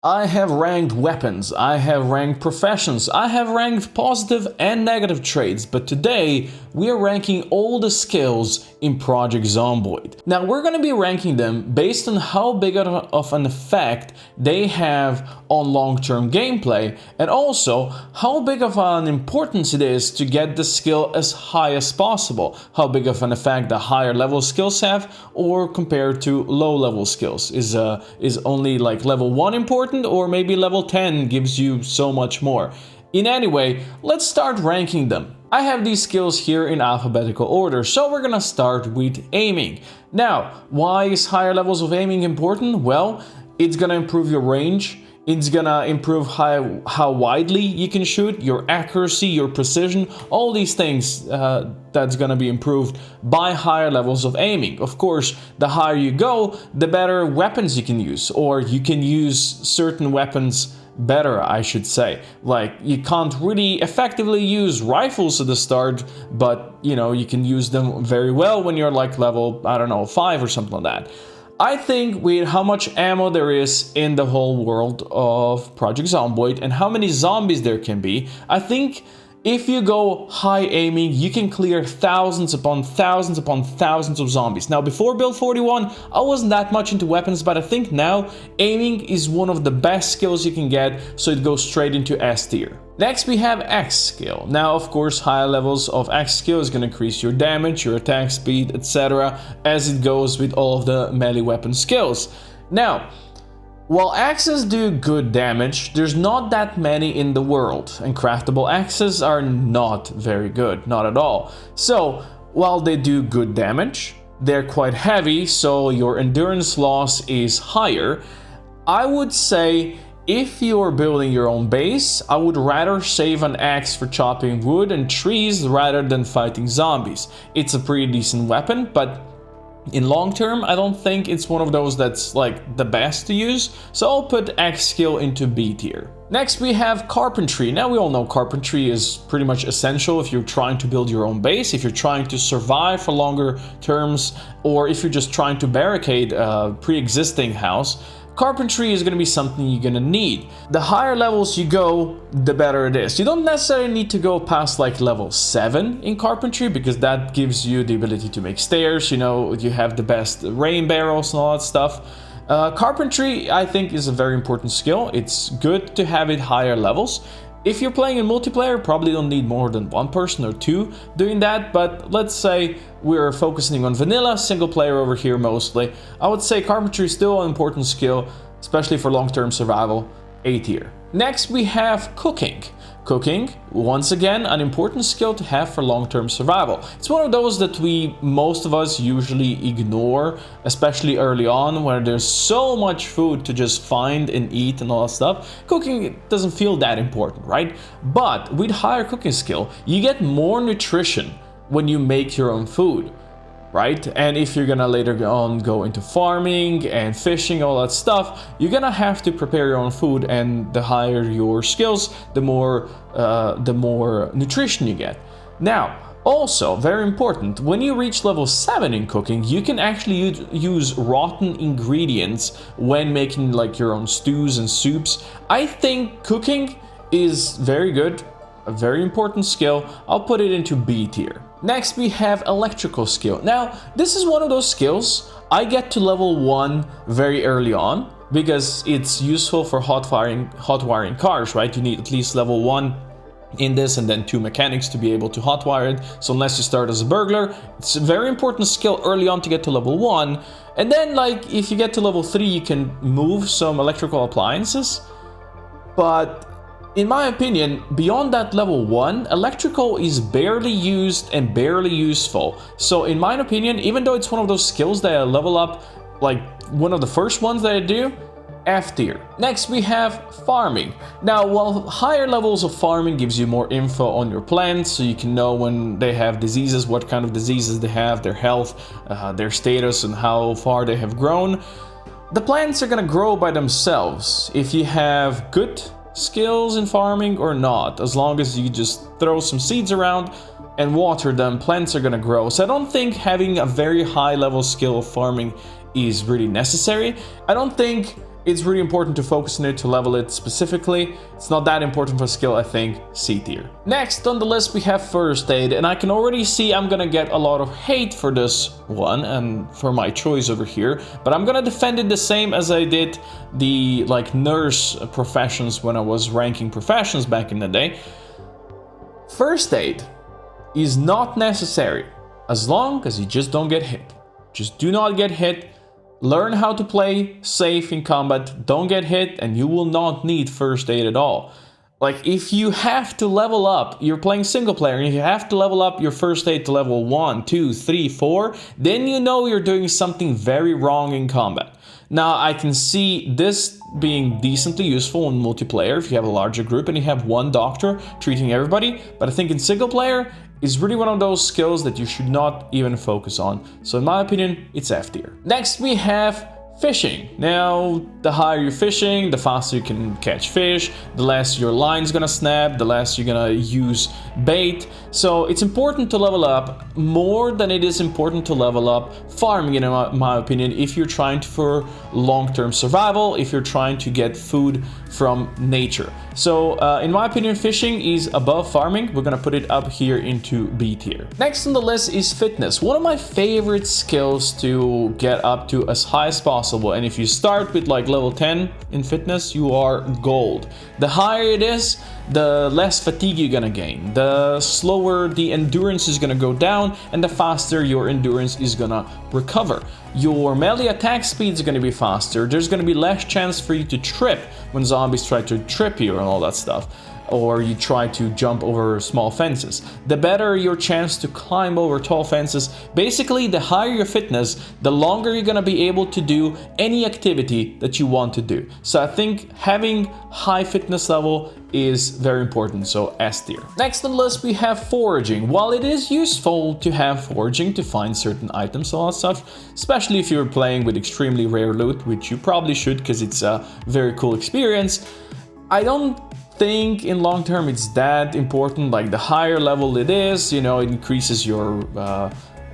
I have ranked weapons, I have ranked professions, I have ranked positive and negative traits, but today we are ranking all the skills in Project Zomboid. Now we're going to be ranking them based on how big of an effect they have on long-term gameplay, and also how big of an importance it is to get the skill as high as possible, how big of an effect the higher level skills have or compared to low level skills. Is only like level 1 important, or maybe level 10 gives you so much more? In any way, let's start ranking them. I have these skills here in alphabetical order, so we're gonna start with aiming. Now, why is higher levels of aiming important? Well, it's gonna improve your range, it's gonna improve how widely you can shoot, your accuracy, your precision, all these things that's gonna be improved by higher levels of aiming. Of course, the higher you go, the better weapons you can use, or you can use certain weapons better, I should say. Like, you can't really effectively use rifles at the start, but you know, you can use them very well when you're like level, I don't know, 5 or something like that. I think with how much ammo there is in the whole world of Project Zomboid and how many zombies there can be, I think if you go high aiming, you can clear thousands upon thousands upon thousands of zombies. Now, before build 41, I wasn't that much into weapons, but I think now aiming is one of the best skills you can get, so it goes straight into S tier. Next, we have X skill. Now, of course, higher levels of X skill is going to increase your damage, your attack speed, etc., as it goes with all of the melee weapon skills. Now, while axes do good damage, there's not that many in the world, and craftable axes are not very good, not at all. So, while they do good damage, they're quite heavy, so your endurance loss is higher. I would say if you're building your own base, I would rather save an axe for chopping wood and trees rather than fighting zombies. It's a pretty decent weapon, but in long term, I don't think it's one of those that's like the best to use, so I'll put X skill into B tier. Next, we have carpentry. Now, we all know carpentry is pretty much essential if you're trying to build your own base, if you're trying to survive for longer terms, or if you're just trying to barricade a pre-existing house. Carpentry is going to be something you're going to need. The higher levels you go, the better it is. You don't necessarily need to go past like level 7 in carpentry, because that gives you the ability to make stairs, you know, you have the best rain barrels and all that stuff. Carpentry, I think, is a very important skill. It's good to have it higher levels. If you're playing in multiplayer, probably don't need more than 1 person or 2 doing that, but let's say we're focusing on vanilla, single player over here mostly. I would say carpentry is still an important skill, especially for long-term survival, A tier. Next, we have cooking. Cooking, once again, an important skill to have for long-term survival. It's one of those that most of us usually ignore, especially early on, where there's so much food to just find and eat and all that stuff. Cooking doesn't feel that important, right? But with higher cooking skill, you get more nutrition when you make your own food, right? And if you're gonna later on go into farming and fishing, all that stuff, you're gonna have to prepare your own food, and the higher your skills, the more nutrition you get. Now, also, very important, when you reach level 7 in cooking, you can actually use rotten ingredients when making like your own stews and soups. I think cooking is very good, a very important skill. I'll put it into B tier. Next, we have electrical skill. Now, this is one of those skills I get to level 1 very early on, because it's useful for hot wiring cars, right? You need at least level 1 in this, and then 2 mechanics to be able to hotwire it. So unless you start as a burglar, it's a very important skill early on to get to level 1. And then, like, if you get to level 3, you can move some electrical appliances. But in my opinion, beyond that level 1, electrical is barely used and barely useful. So in my opinion, even though it's one of those skills that I level up, like one of the first ones that I do, F tier. Next, we have farming. Now, while higher levels of farming gives you more info on your plants, so you can know when they have diseases, what kind of diseases they have, their health, their status, and how far they have grown, the plants are gonna grow by themselves if you have good skills in farming or not. As long as you just throw some seeds around and water them, plants are gonna grow. So I don't think having a very high level skill of farming is really necessary. I don't think it's really important to focus on it, to level it specifically. It's not that important for skill, I think, C tier. Next on the list we have first aid, and I can already see I'm gonna get a lot of hate for this one and for my choice over here, but I'm gonna defend it the same as I did the nurse professions when I was ranking professions back in the day. First aid is not necessary as long as you just don't get hit. Just do not get hit. Learn how to play safe in combat, don't get hit, and you will not need first aid at all. Like, if you have to level up, you're playing single player, and if you have to level up your first aid to level 1, 2, 3, 4, then you know you're doing something very wrong in combat. Now, I can see this being decently useful in multiplayer if you have a larger group and you have one doctor treating everybody, but I think in single player, is really one of those skills that you should not even focus on. So in my opinion, it's F tier. Next we have fishing. Now, the higher you're fishing, the faster you can catch fish, the less your line's gonna snap, the less you're gonna use bait. So it's important to level up more than it is important to level up farming, in my opinion, if you're trying for long-term survival, if you're trying to get food from nature. So in my opinion, fishing is above farming. We're gonna put it up here into B tier. Next on the list is fitness. One of my favorite skills to get up to as high as possible. And if you start with level 10 in fitness, you are gold. The higher it is, the less fatigue you're gonna gain, the slower the endurance is gonna go down, and the faster your endurance is gonna recover. Your melee attack speed is gonna be faster, there's gonna be less chance for you to trip when zombies try to trip you and all that stuff, or you try to jump over small fences. The better your chance to climb over tall fences. Basically, the higher your fitness, the longer you're gonna be able to do any activity that you want to do. So I think having high fitness level is very important, so S tier. Next on the list we have foraging. While it is useful to have foraging to find certain items and all that stuff, especially if you're playing with extremely rare loot, which you probably should because it's a very cool experience, I don't think in long term it's that important. Like, the higher level it is, it increases your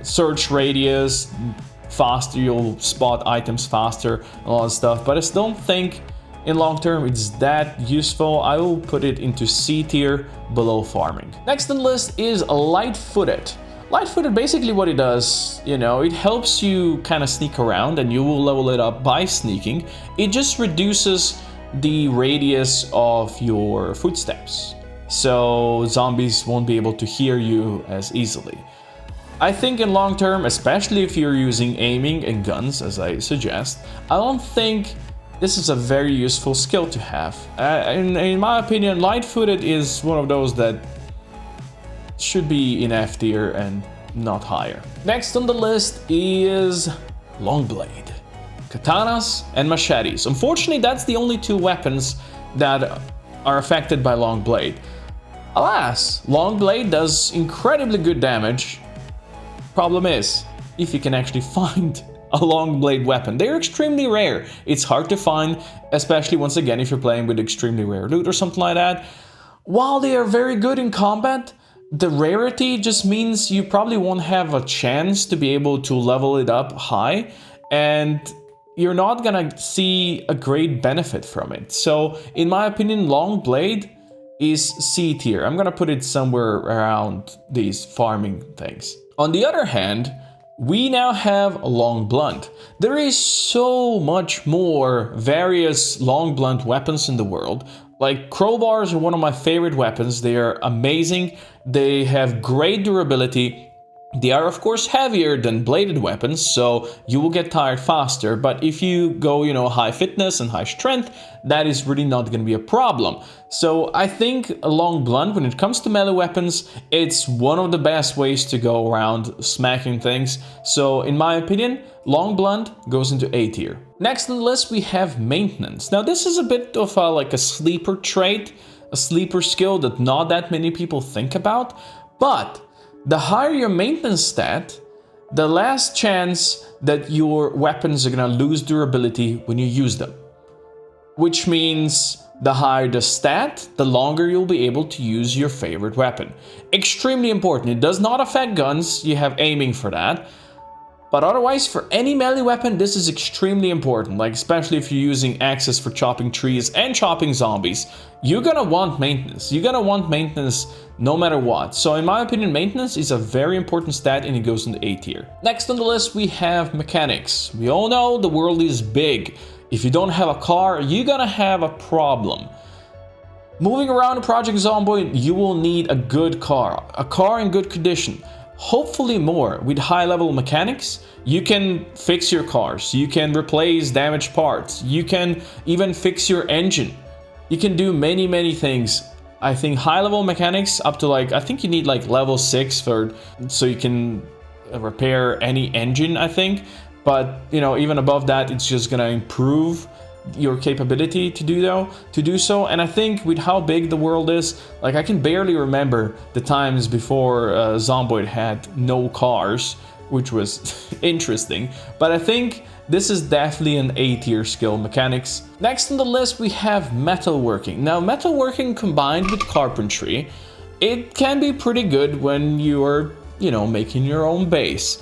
search radius faster, you'll spot items faster and all that stuff, but I still don't think in long term it's that useful. I will put it into C tier, below farming. Next on the list is light-footed. Light-footed, basically what it does, it helps you kind of sneak around, and you will level it up by sneaking. It just reduces the radius of your footsteps, so zombies won't be able to hear you as easily. I think in long term, especially if you're using aiming and guns as I suggest, I don't think this is a very useful skill to have. In my opinion, light-footed is one of those that should be in F tier and not higher. Next on the list is Longblade. Katanas and machetes. Unfortunately, that's the only two weapons that are affected by Longblade. Alas, Longblade does incredibly good damage. Problem is, if you can actually find a Longblade weapon. They're extremely rare. It's hard to find, especially once again if you're playing with extremely rare loot or something like that. While they are very good in combat, the rarity just means you probably won't have a chance to be able to level it up high, and you're not gonna see a great benefit from it. So in my opinion, Longblade is C tier. I'm gonna put it somewhere around these farming things. On the other hand, we now have a long blunt. There is so much more various long blunt weapons in the world. Like, crowbars are one of my favorite weapons. They are amazing. They have great durability. They are of course heavier than bladed weapons, so you will get tired faster, but if you go, high fitness and high strength, that is really not going to be a problem. So I think a long blunt, when it comes to melee weapons, it's one of the best ways to go around smacking things. So in my opinion, long blunt goes into A tier. Next on the list we have maintenance. Now this is a bit of a sleeper trait, a sleeper skill that not that many people think about, but the higher your maintenance stat, the less chance that your weapons are gonna lose durability when you use them. Which means the higher the stat, the longer you'll be able to use your favorite weapon. Extremely important. It does not affect guns, you have aiming for that. But otherwise, for any melee weapon, this is extremely important, like especially if you're using axes for chopping trees and chopping zombies. You're gonna want maintenance. You're gonna want maintenance no matter what. So in my opinion, maintenance is a very important stat and it goes in the A tier. Next on the list, we have mechanics. We all know the world is big. If you don't have a car, you're gonna have a problem. Moving around Project Zomboid, you will need a good car in good condition. Hopefully more. With high level mechanics, you can fix your cars, you can replace damaged parts, you can even fix your engine. You can do many things. I think high level mechanics up to like, I think you need like level 6 so you can repair any engine, I think. But you know, even above that, it's just gonna improve your capability to do so. And I think with how big the world is, like I can barely remember the times before Zomboid had no cars, which was interesting. But I think this is definitely an A tier skill, mechanics. Next on the list, we have metalworking. Now, metalworking combined with carpentry, it can be pretty good when you are, you know, making your own base.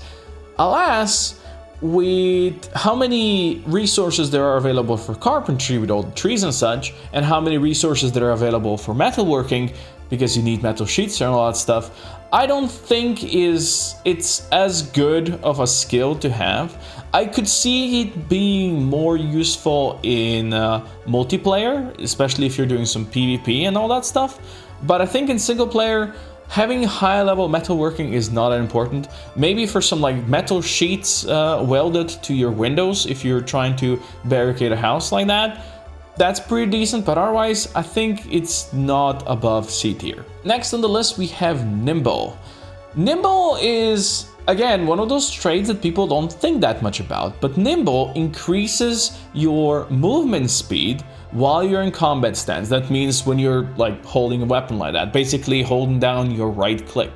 Alas, with how many resources there are available for carpentry with all the trees and such, and how many resources that are available for metalworking, because you need metal sheets and all that stuff, I don't think it's as good of a skill to have. I could see it being more useful in multiplayer, especially if you're doing some PvP and all that stuff. But I think in single player, having high level metalworking is not that important. Maybe for some like metal sheets welded to your windows if you're trying to barricade a house like that. That's pretty decent, but otherwise I think it's not above C tier. Next on the list we have Nimble. Nimble is, again, one of those traits that people don't think that much about, but Nimble increases your movement speed while you're in combat stance. That means when you're like holding a weapon like that, basically holding down your right click.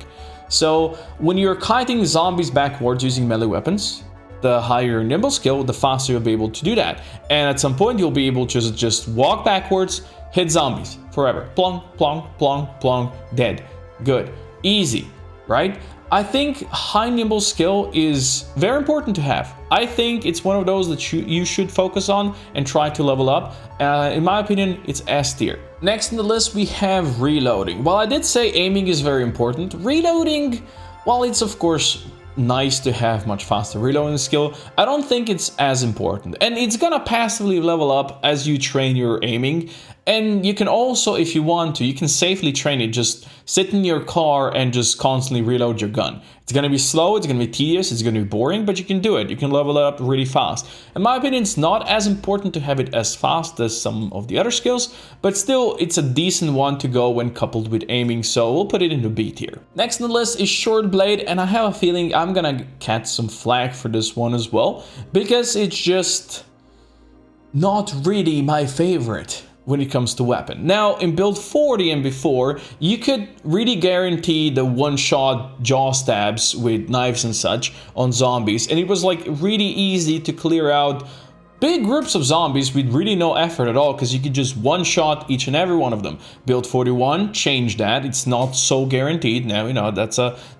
So when you're kiting zombies backwards using melee weapons, the higher your nimble skill, the faster you'll be able to do that. And at some point you'll be able to just walk backwards, hit zombies forever. Plonk, plonk, plonk, plonk, dead. Good. Easy, right? I think high nimble skill is very important to have. I think it's one of those that you should focus on and try to level up. In my opinion, it's S tier. Next on the list, we have reloading. While I did say aiming is very important, reloading, while it's of course nice to have much faster reloading skill, I don't think it's as important. And it's gonna passively level up as you train your aiming. And you can also, if you want to, you can safely train it. Just sit in your car and just constantly reload your gun. It's going to be slow, it's going to be tedious, it's going to be boring, but you can do it. You can level it up really fast. In my opinion, it's not as important to have it as fast as some of the other skills, but still, it's a decent one to go when coupled with aiming, so we'll put it into B tier. Next on the list is Short Blade, and I have a feeling I'm going to catch some flack for this one as well, because it's just not really my favorite when it comes to weapon. Now, in build 40 and before, you could really guarantee the one-shot jaw stabs with knives and such on zombies, and it was like really easy to clear out big groups of zombies with really no effort at all, because you could just one-shot each and every one of them. Build 41 changed that. It's not so guaranteed now, you know,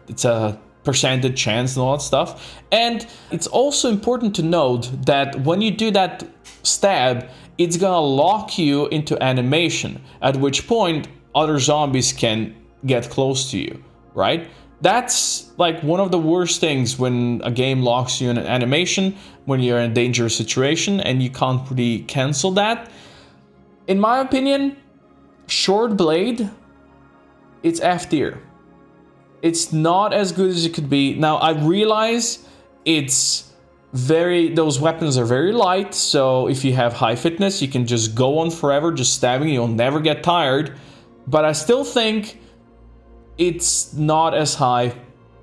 it's a percentage chance and all that stuff. And it's also important to note that when you do that stab, it's gonna lock you into animation, at which point other zombies can get close to you, right? That's like one of the worst things when a game locks you in an animation, when you're in a dangerous situation and you can't really cancel that. In my opinion, Short Blade, it's F tier. It's not as good as it could be. Now, I realize those weapons are very light, so if you have high fitness, you can just go on forever, just stabbing, you'll never get tired. But I still think it's not as high,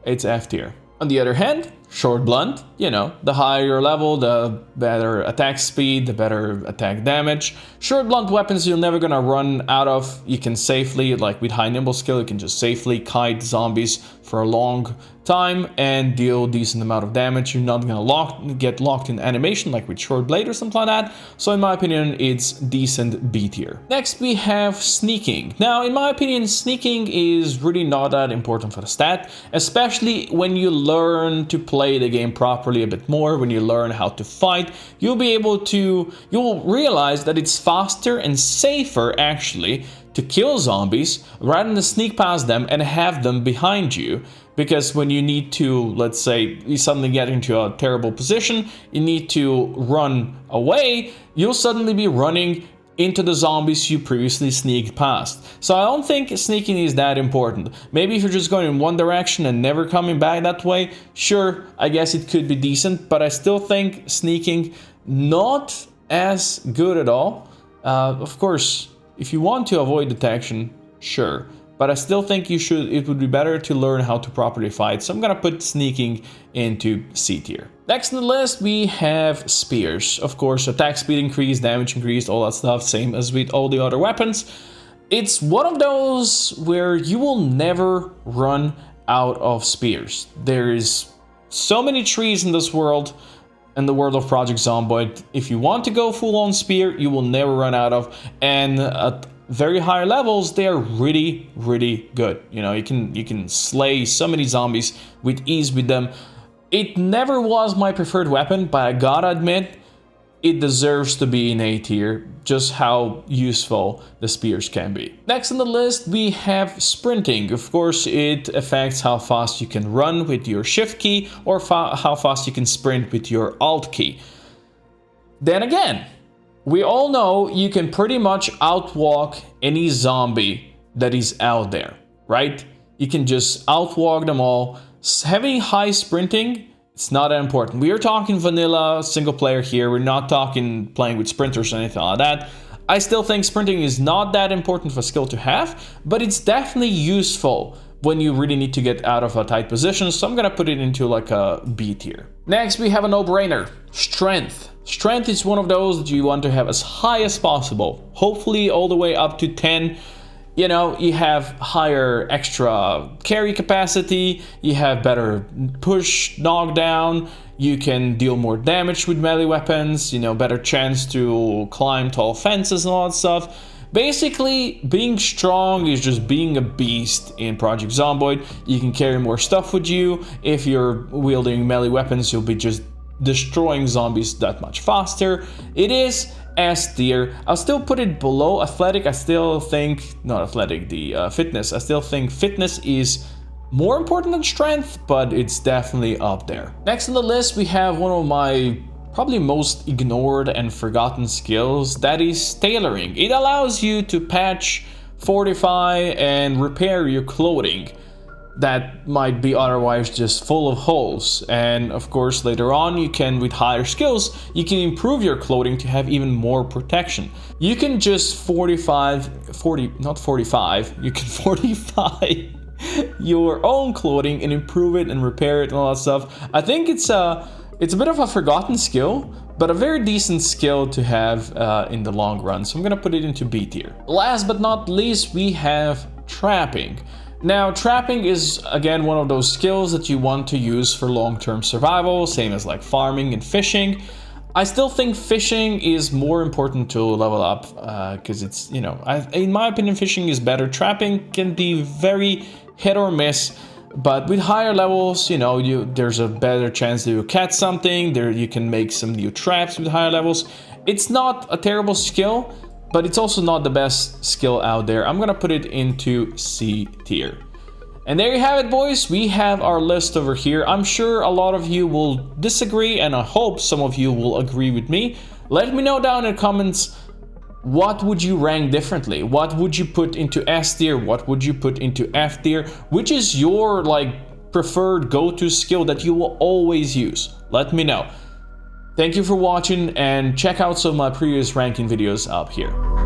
it's F tier. On the other hand, Short Blunt, you know, the higher your level, the better attack speed, the better attack damage. Short Blunt weapons you're never gonna run out of. You can safely, like with high nimble skill, you can just safely kite zombies for a long time and deal decent amount of damage. You're not gonna get locked in animation like with Short Blade or something like that. So in my opinion, it's decent B tier. Next we have sneaking. Now in my opinion, sneaking is really not that important for the stat, especially when you learn to play the game properly a bit more. When you learn how to fight, you'll realize that it's faster and safer actually to kill zombies rather than sneak past them and have them behind you. Because when you need to, let's say, you suddenly get into a terrible position, you need to run away, you'll suddenly be running into the zombies you previously sneaked past. So I don't think sneaking is that important. Maybe if you're just going in one direction and never coming back that way, sure, I guess it could be decent, but I still think sneaking not as good at all. Of course, if you want to avoid detection, sure. But I still think it would be better to learn how to properly fight. So I'm gonna put sneaking into C tier. Next on the list, we have spears. Of course, attack speed increased, damage increased, all that stuff, same as with all the other weapons. It's one of those where you will never run out of spears. There is so many trees in this world, in the world of Project Zomboid. If you want to go full on spear, you will never run out of. And at very high levels, they are really, really good. You know, you can slay so many zombies with ease with them. It never was my preferred weapon, but I gotta admit, it deserves to be in A tier, just how useful the spears can be. Next on the list, we have sprinting. Of course, it affects how fast you can run with your shift key or how fast you can sprint with your alt key. Then again, we all know you can pretty much outwalk any zombie that is out there, right? You can just outwalk them all. Having high sprinting, it's not that important. We are talking vanilla single player here. We're not talking playing with sprinters or anything like that. I still think sprinting is not that important of a skill to have, but it's definitely useful when you really need to get out of a tight position. So I'm gonna put it into like a B tier. Next, we have a no-brainer, strength. Strength is one of those that you want to have as high as possible, hopefully all the way up to 10. You know, you have higher extra carry capacity, you have better push, knockdown, you can deal more damage with melee weapons, you know, better chance to climb tall fences and all that stuff. Basically, being strong is just being a beast in Project Zomboid. You can carry more stuff with you. If you're wielding melee weapons, you'll be just destroying zombies that much faster. It is S tier. I'll still put it below athletic. I still think, not athletic, the fitness. I still think fitness is more important than strength, but it's definitely up there. Next on the list, we have one of my probably most ignored and forgotten skills, that is tailoring. It allows you to patch, fortify, and repair your clothing that might be otherwise just full of holes. And of course, later on, you can, with higher skills, you can improve your clothing to have even more protection. You can just fortify your own clothing and improve it and repair it and all that stuff. I think it's a bit of a forgotten skill, but a very decent skill to have in the long run. So I'm gonna put it into B tier. Last but not least, we have trapping. Now, trapping is, again, one of those skills that you want to use for long-term survival, same as like farming and fishing. I still think fishing is more important to level up because it's, you know, in my opinion, fishing is better. Trapping can be very hit or miss, but with higher levels, you know, there's a better chance that you'll catch something. You can make some new traps with higher levels. It's not a terrible skill, but it's also not the best skill out there. I'm gonna put it into C tier. And there you have it, boys. We have our list over here. I'm sure a lot of you will disagree, and I hope some of you will agree with me. Let me know down in the comments, what would you rank differently? What would you put into S tier? What would you put into F tier? Which is your preferred go-to skill that you will always use? Let me know. Thank you for watching, and check out some of my previous ranking videos up here.